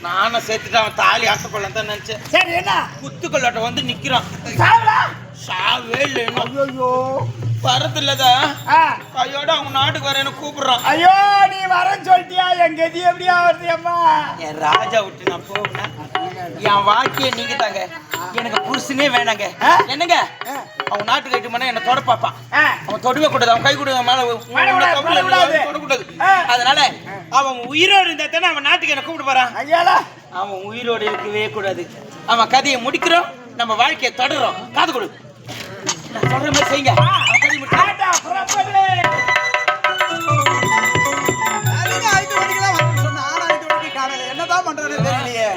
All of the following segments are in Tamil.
நானும் சேர்த்துட்டு அவன் தாலி ஆட்டக்கொள்ள தான் நினைச்சேன். சரி என்ன குத்துக்கொள்ளாட்ட வந்து நிக்கிறான். சாவே இல்லைன்னு ஐயோ வரது இல்லதா கையோட அவங்க நாட்டுக்கு வர என்ன கூப்பிடுறான். ஐயோ நீ வரன்னு சொல்லிட்டியா? என் கதி எப்படியா வருது அம்மா? என் ராஜா விட்டு நான் போவேன். என் வாழ்க்கையை நீங்க தாங்க. எனக்கு புருஷனே வேணாங்க. என்னங்க அவன் நாட்டுக்கு கட்டு பண்ண என்ன தொட பார்ப்பான். அவன் தொடுவே கூடாது. அவன் கை கொடுக்க மேல தொடக்கூடாது. அதனால அவன் உயிரோடு இருந்தா தானே அவன் நாட்டுக்கு என்ன கூப்பிட்டு போறான். அவன் உயிரோடு இருக்கவே கூடாது. அவன் கதையை முடிக்கிறோம், நம்ம வாழ்க்கையை தொடரும். காது கொடு, நான் சொல்ற மாதிரி செய்யுங்க. என்னதான் பண்றது தெரியலையே.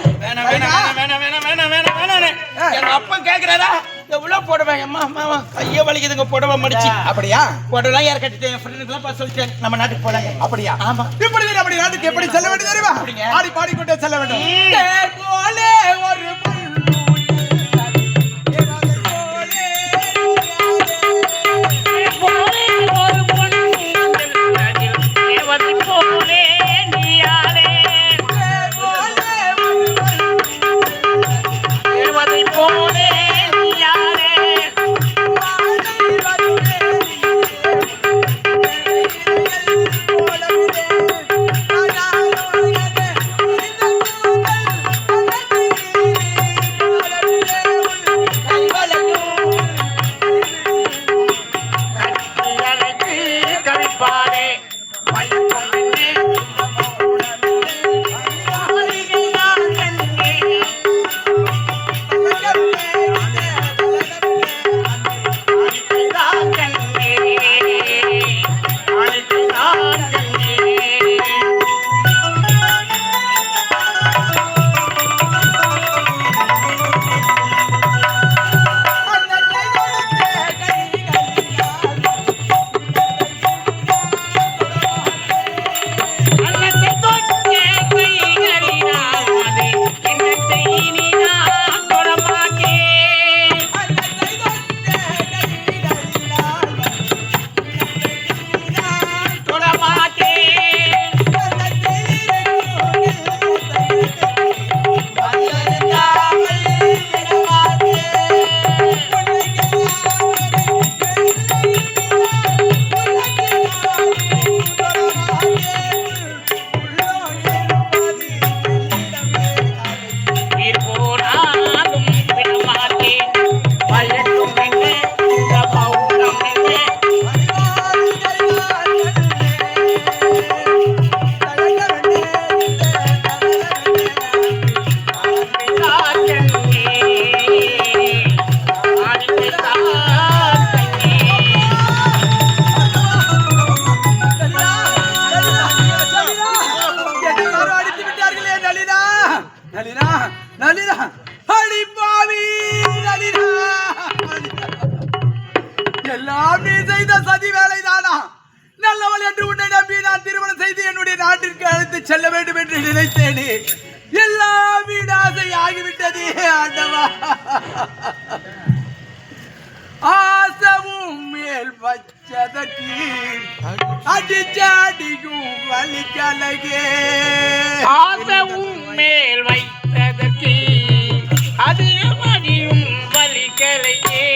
எங்க அப்பா கேக்குறாரா எவ்வளவு போடுவேன். அம்மா கைய வலிக்குதுங்க புடவை மடிச்சு. அப்படியா? புடவை யார் கட்டிட்டேன்? என் ஃப்ரெண்டுக்கு எல்லாம் சொல்லிட்டேன் நம்ம நாட்டுக்கு போலாங்க. அப்படியா? ஆமா. இப்படி அப்படி நாட்டுக்கு எப்படி செல்ல வேண்டும் தெரியுமா? ஆடி பாடிக்கொண்டே செல்ல வேண்டும். போலே ஒரு எல்லாம் நீ செய்த சதி வேலைதானா? நல்லவள் என்று உன்னை நம்பி நான் திருமணம் செய்து என்னுடைய நாட்டிற்கு அழைத்து செல்ல வேண்டும் என்று நினைத்தேனே. எல்லாம் வீடாசை ஆகிவிட்டதே ஆண்டவா. ஆசமும் மேல் வச்சதற்கு அடிச்சாடியும் வலிக்கலகே. ஆசமும் மேல் வைத்ததற்கு அதிகமடியும் வலிக்கலையே.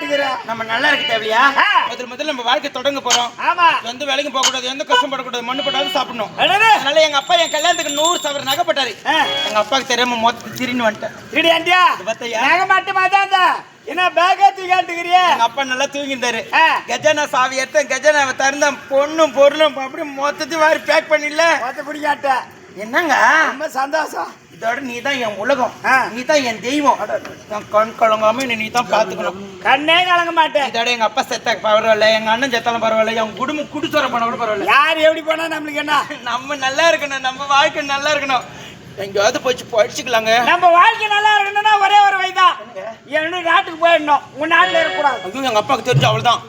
கேட்டுக்கிறேன். நம்ம நல்லா இருக்க தேவையா? ஆ. முதல்ல நம்ம வாழ்க்கை தொடங்க போறோம். ஆமா. எந்த வேலைக்கும் போக கூடாது, எந்த கஷ்டம் படக்கூடாது, மண்ணு போட்டாலும் சாப்பிடணும். என்னது? அதனால எங்க அப்பா என் கல்யாணத்துக்கு 100 சவரன் நகை போட்டாரு. எங்க அப்பாவுக்கு தெரியாம மொத்த திரும்பி வந்துட்டேன். திருடி ஆண்டியா? பத்தையா? நகை மட்டுமா தான் என்ன பேக்கா தூக்கி கேட்டுக்கிறிய? எங்க அப்பா நல்லா தூங்கிட்டாரு. கஜானா சாவி எடுத்து கஜானாவை திறந்த பொண்ணும் பொருளும் அப்படியே மொத்தத்தையும் வாரி பேக் பண்ணிடல. மொத்த பிடிக்காட்ட. என்னங்க ரொம்ப சந்தோஷம். இதோட நீ தான் என் உலகம், நீ தான் என் தெய்வம். கண் கலங்காம நீ தான் பாத்துக்கணும். கண்ணே கலங்க மாட்டேன். இதோட எங்க அப்பா செத்தா பரவாயில்ல, எங்க அண்ணன் செத்தாலும் பரவாயில்ல, என் குடும்பம் குடிச்சோர பண்ண கூட பரவாயில்ல. யார் எப்படி போனா நம்மளுக்கு என்ன? நம்ம நல்லா இருக்கணும், நம்ம வாழ்க்கை நல்லா இருக்கணும். எங்கேயாவது போச்சு படிச்சுக்கலாங்க. நம்ம வாழ்க்கை நல்லா இருக்கணும்னா ஒரே ஒரு வழிதான். என்னோட நாட்டுக்கு போயிடணும். உன் நாட்டுல இருக்கக்கூடாது. ஐயோ எங்க அப்பாவுக்கு தெரிஞ்சு அவள்தான்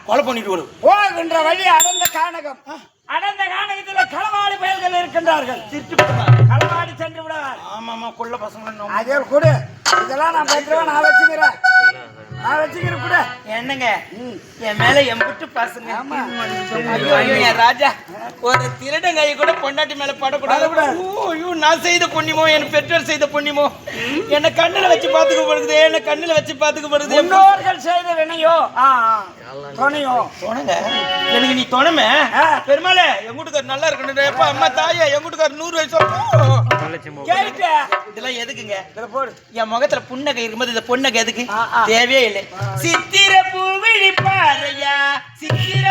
கொலை பண்ணிட்டு வரும். போகின்ற வழி அடர்ந்த கானகம். அடர்ந்த கானகத்துல களவாடி பயல்கள் இருக்கின்றார்கள். களவாடி சென்று விடுவார். ஆமாமா கொள்ள பசங்க. அதே கூட இதெல்லாம் நான் பத்திரமா நான் வச்சுக்கிறேன். கூட என்னங்க என் மேல எம்பிட்டு பசங்க. ஐயோ ஐயோ என் ராஜா, ஒரு திருடங்கை கூட பொண்டாட்டி மேல படக்கூடாது. ஐயோ நான் செய்த புண்ணியமோ, என் பெற்றோர் செய்த புண்ணியமோ, என்ன கண்ணுல வச்சு பாத்துக்கப்படுது, என்ன கண்ணுல வச்சு பாத்துக்கப்படுது. முன்னோர்கள் செய்த வினையோ துணையோ துணைங்க எனக்கு நீ துணைமே. பெருமாளே என் வீட்டுக்கார் நல்லா இருக்கணும். எப்ப அம்மா தாயா என் வீட்டுக்கார் 100 வயசு இதெல்லாம் எதுக்குங்க? என் முகத்துல புன்னகை இருக்கும்போது இந்த புன்னகை எதுக்கு? தேவையே இல்லை. சித்திர பூவிழி பாறையா சித்திர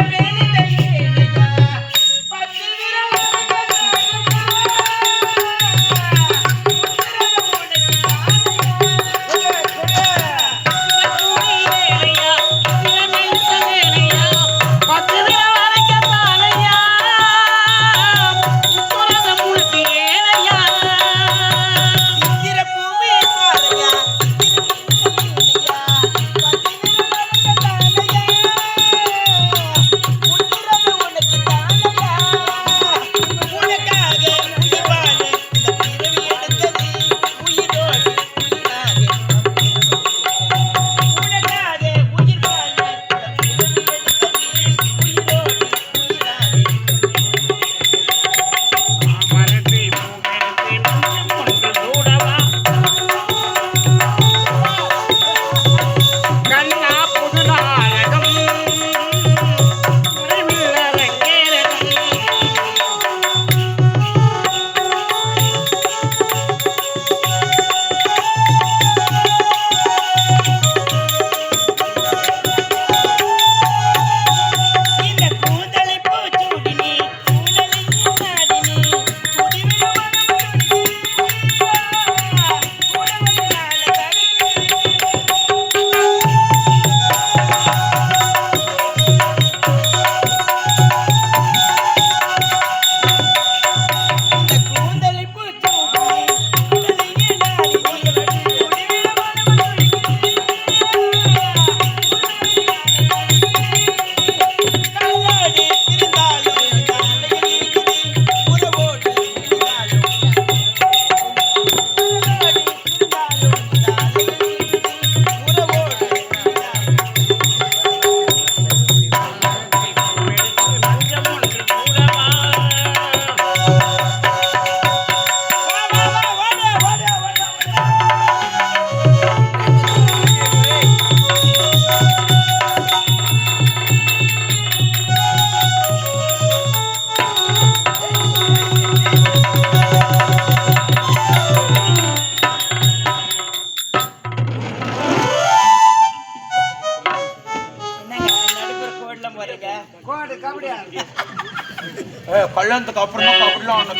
கல்யாணத்துக்கு அப்புறம்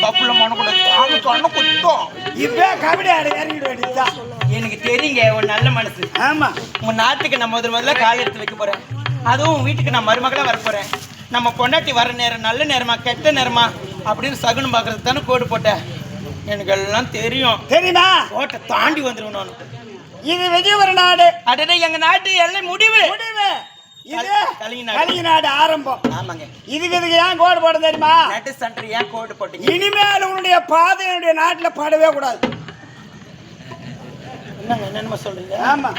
தப்புல எனக்கு தெரியுங்க ஒரு நல்ல மனசு. ஆமா உன் நாட்டுக்கு நான் முதல்ல கால் எடுத்து வைக்க போறேன். அதுவும் வீட்டுக்கு நான் மருமகளா வர போறேன். நம்ம பொண்டாட்டி வர நேரம் நல்ல நேரமா கெட்ட நேரமா அப்படின்னு சகுனம் பாக்குறதுக்கு தானே கோடு போட்டேன். எனக்கு எல்லாம் தெரியும். தெரியுமா? கோட்டை தாண்டி வந்துருவேன் நான். இது விஜயபுர நாடு. அடடே எங்க நாட்டு எல்லை முடிவு. கலிங்க நாடு ஆரம்பம். ஆமாங்க. இதுக்கு ஏன் கோடு போட தெரியுமா? நட்டு சென்டர் ஏன் கோடு போட்டீங்க? இனிமேல் உன்னுடைய பாதை என்னுடைய நாட்டுல படவே கூடாது. என்னங்க என்னென்ன சொல்றீங்க? ஆமா.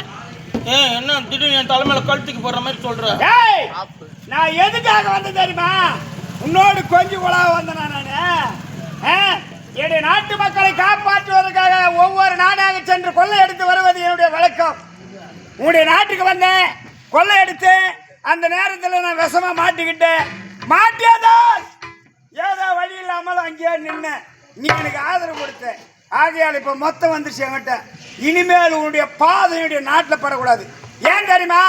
என்ன திடீர்னு என் தலைமையில கழுத்துக்கு போடுற மாதிரி சொல்றேன். நான் எதுக்காக வந்து தெரியுமா? உன்னோடு கொஞ்சம் உலக வந்தேன் நானு. என்னுடைய நாட்டு மக்களை காப்பாற்றுவதற்காக ஒவ்வொரு நாடாக சென்று கொள்ளை எடுத்து வருவது என்னுடைய வழக்கம். உன்னுடைய நாட்டுக்கு வந்தேன். கொள்ளையடித்து அந்த நேரத்தில் நான் விஷமா மாட்டிக்கிட்டேன். மாட்டியதான் ஏதோ வழி இல்லாமல் அங்கேயே நின்ன நீ எனக்கு ஆதரவு கொடுத்த. ஆகையால் இப்போ மொத்தம் வந்துருச்சு என்கிட்ட. இனிமேல் உன்னுடைய பாதையுடைய நாட்டில் படக்கூடாது. ஏன் தெரியுமா?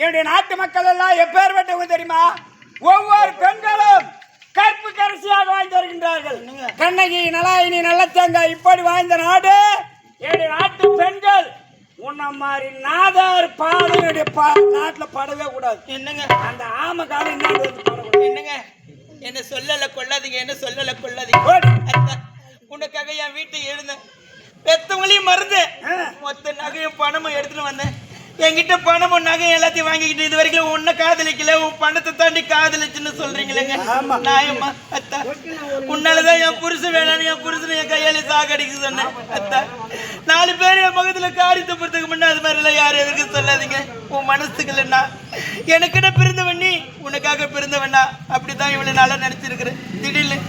என்னுடைய நாட்டு மக்கள் எல்லாம் எப்பேற்பட்டவங்க தெரியுமா? ஒவ்வொரு பெண்களும் கற்பு கரிசியாக வாய்ந்து வருகின்றார்கள். கண்ணகி, நலாயினி, நல்லத்தேங்காய் இப்படி வாய்ந்த நாடு என்னுடைய நாட்டு பெண்கள். உன்ன மாதிரி நாதார் பாதையுடைய நாட்டில் படவே கூடாது. என்னங்க அந்த ஆம காலம் படக்கூடாது. என்னங்க என்ன சொல்லல கொள்ளாதீங்க, என்ன சொல்லல கொள்ளாதீங்க. உனக்காக என் வீட்டுக்கு எழுந்தேன், பெத்தவங்களையும் மறந்து மொத்த நகையும் பணமும் எடுத்துட்டு வந்தேன். என்கிட்ட பணமும் நகையும் எல்லாத்தையும் வாங்கிக்கிட்டு இது வரைக்கும் உன்னை காதலிக்கல, உன் பணத்தை தாண்டி காதலிச்சுன்னு சொல்றீங்களேங்க. நாயம்மா அத்தா, உன்னாலதான் என் புருஷன் வேணான்னு என் புருஷனை என் கையால சாகடிக்க சொன்னேன். அத்தா, 4 பேர் என் பக்கத்துல காரி துப்புறதுக்கு முன்ன அது மாதிரி எல்லாம் யாரும் எதுக்கு சொல்லாதீங்க. உன் மனசுக்கு இல்லைன்னா எனக்கிட்ட பிறந்தவன் நீ, உனக்காக பிறந்தவனா அப்படித்தான் இவ்வளவு நாளா நினைச்சிருக்கிறேன். திடீர்னு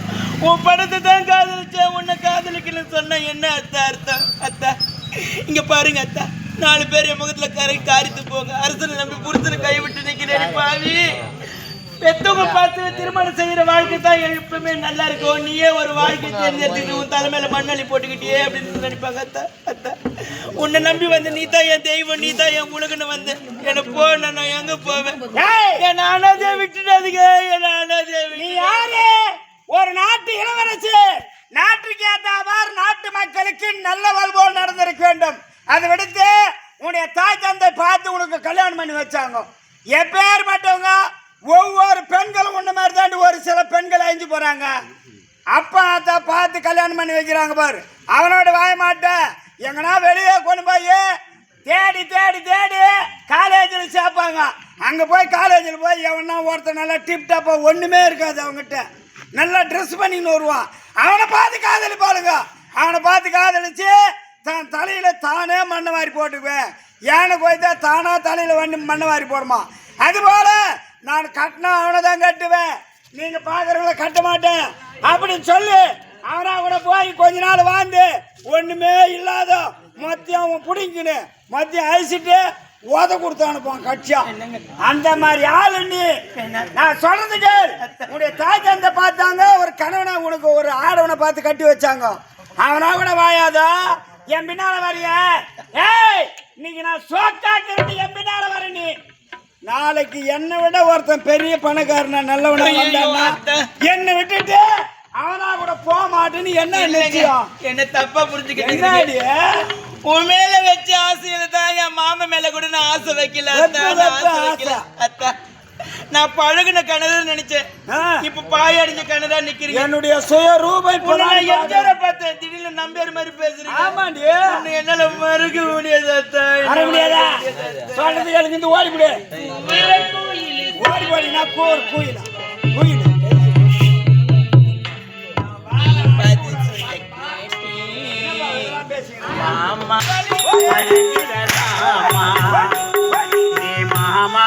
உன் பணத்தை தான் காதலிச்சேன், உன்னை காதலிக்கலன்னு சொன்ன என்ன அத்தா அர்த்தம்? அத்தா இங்க பாருங்க அத்தா, 4 பேர் என் முகத்துல காரித்து போங்க. அரசனை நம்பி புருஷனை கைவிட்டு நிக்கிறேன் பாவி. பெத்தவங்க பார்த்து திருமணம் செய்யற வாழ்க்கை தான் எப்பவுமே நல்லா இருக்கும். நீயே ஒரு வாழ்க்கை தேர்ந்தெடுத்துட்டு உன் தலைமையில மண்ணள்ளி போட்டுக்கிட்டியே அப்படின்னு நினைப்பாங்க. அத்தா அத்தா, உன்னை நம்பி வந்து நீ தான் என் தெய்வம், நீ தான் என் உலகன்னு வந்து என்ன போ, நான் எங்க போவேன்? என் அனாதையை விட்டுடாதீங்க, என் அனாதையை. நீ யாரு? ஒரு நாட்டு இளவரசி. நாட்டுக்கு ஏற்றாவாறு நாட்டு மக்களுக்கு நல்ல வாழ்வோல் நடந்திருக்க வேண்டும். அதை விடுத்து உன்னுடைய தாய் தந்தை பார்த்து உனக்கு கல்யாணம் பண்ணி வச்சாங்க. எப்பேற்பட்டவங்க ஒவ்வொரு பெண்களும் உன்ன மாதிரி தாண்டி ஒரு சில பெண்கள் அழிஞ்சு போறாங்க. அப்பா அத்தா பார்த்து கல்யாணம் பண்ணி வைக்கிறாங்க பாரு. அவனோட வாய மாட்ட எங்கன்னா வெளியே கொண்டு போய் தேடி தேடி தேடி காலேஜில் சேர்ப்பாங்க. அங்க போய் காலேஜில் போய் எவனா ஒருத்தர் நல்லா டிப் டாப்பா ஒண்ணுமே இருக்காது அவங்ககிட்ட, நல்லா ட்ரெஸ் பண்ணின்னு வருவான். அவனை பார்த்து காதலிப்பாளுங்க. அவனை பார்த்து காதலிச்சு தான் தலையில தானே மண்ணை வாரி போட்டுக்குவேன். ஏன்னு போய்த்தா தானா தலையில வந்து மண்ணை வாரி போடுமா. அதுபோல நான் கட்டினா அவனை தான் கட்டுவேன், நீங்க பாக்குறவங்கள கட்ட மாட்டேன் அப்படின்னு சொல்லி அவனா கூட போய் கொஞ்ச நாள் வாழ்ந்து ஒண்ணுமே இல்லாத மத்தியம் அவன் பிடிங்கின்னு மத்தியம் அழிச்சிட்டு ஓத கொடுத்து அனுப்புவான் கட்சியா. அந்த மாதிரி ஆளு நீ. நான் சொல்றதுக்கு உன்னுடைய தாய் தந்தை பார்த்தாங்க, ஒரு கணவனை உனக்கு ஒரு ஆடவனை பார்த்து கட்டி வச்சாங்க. அவனா கூட வாயாதா என் பின்னால வரிய. ஏய், இன்னைக்கு நான் சோக்காக்கு என் பின்னால வர. நீ நாளைக்கு என்னை விட ஒருத்தன் பெரிய பணக்காரனா நல்லவனா வந்தான்னா என்னை விட்டுட்டு அவனா கூட போக மாட்டேன்னு என்ன நிச்சயம்? என்ன தப்பா புரிஞ்சுக்கிட்டு உன் மேல வச்ச ஆசையில தான் என் மாமன் மேல கூட நான் ஆசை வைக்கல. அத்தா, நான் பழகுன கிணறு நினைச்சேன், இப்ப பாயடிஞ்ச கிணறா நிக்கிறீங்க. என்னுடைய சுய ரூபாய் எம்ஜிஆர பார்த்தேன், திடீர்னு நம்பியார் மாதிரி பேசுறீங்க. ஆமாண்டி, என்னால மறுக்க முடியாது அத்தா. முடியாதா? சொல்றது எனக்கு ஓடிவிடு. ஓடிபோடி. நான் கோயிலா கோயில் மாமா மாமா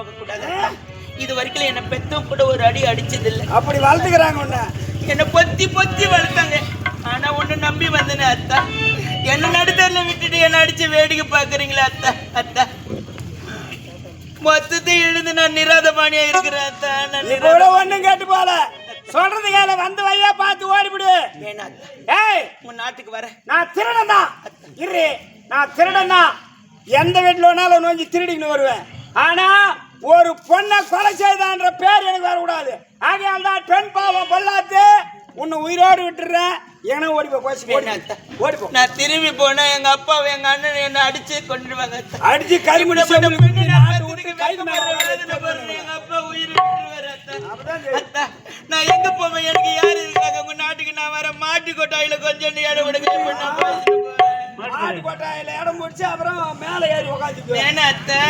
போக கூடாது இது வரைக்கும் என்ன பெத்தம் கூட ஒரு அடி அடிச்சது இல்ல அப்படி வளர்த்துக்கிறாங்க உன்ன என்ன பொத்தி பொத்தி வளர்த்தாங்க ஆனா ஒண்ணு நம்பி வந்தேனே அத்தா என்ன நடுத்தரில் விட்டுட்டு என்ன அடிச்சு வேடிக்கை பாக்குறீங்களா அத்தா அத்தா மொத்தத்தை எழுந்து நான் நிராதமானியா இருக்கிறேன் அத்தா நான் கூட ஒண்ணும் கேட்டு போல சொல்றது கேள வந்து வையா பார்த்து ஓடிவிடு வேணா ஏய் உன் நாட்டுக்கு வர நான் திருடன் தான் இரு நான் திருடன் தான் எந்த வீட்டுல வேணாலும் நோஞ்சி திருடின்னு வருவேன் ஆனா ஒரு பொண்ணை கொலை செய்தான்ற பேர் எனக்கு வரக்கூடாது ஆகையால் தான் பெண் பாவம் பொல்லாத்து உன்னை உயிரோடு விட்டுறேன் ஏன்னா ஓடி ஓடிப்போ நான் திரும்பி போனா எங்க அப்பா எங்க அண்ணன் என்ன அடிச்சு கொண்டுடுவாங்க அடிச்சு கை முடிச்சு எங்க அப்பா உயிர் அத்தா நான் எங்க போவேன் எனக்கு யாரு இருக்காங்க உங்க நாட்டுக்கு நான் வர மாட்டு கொட்டாயில கொஞ்சம் இடம் விடுங்க மாட்டு கொட்டாயில இடம் முடிச்சு அப்புறம் மேல ஏறி உட்காந்துக்கு வேணா அத்தை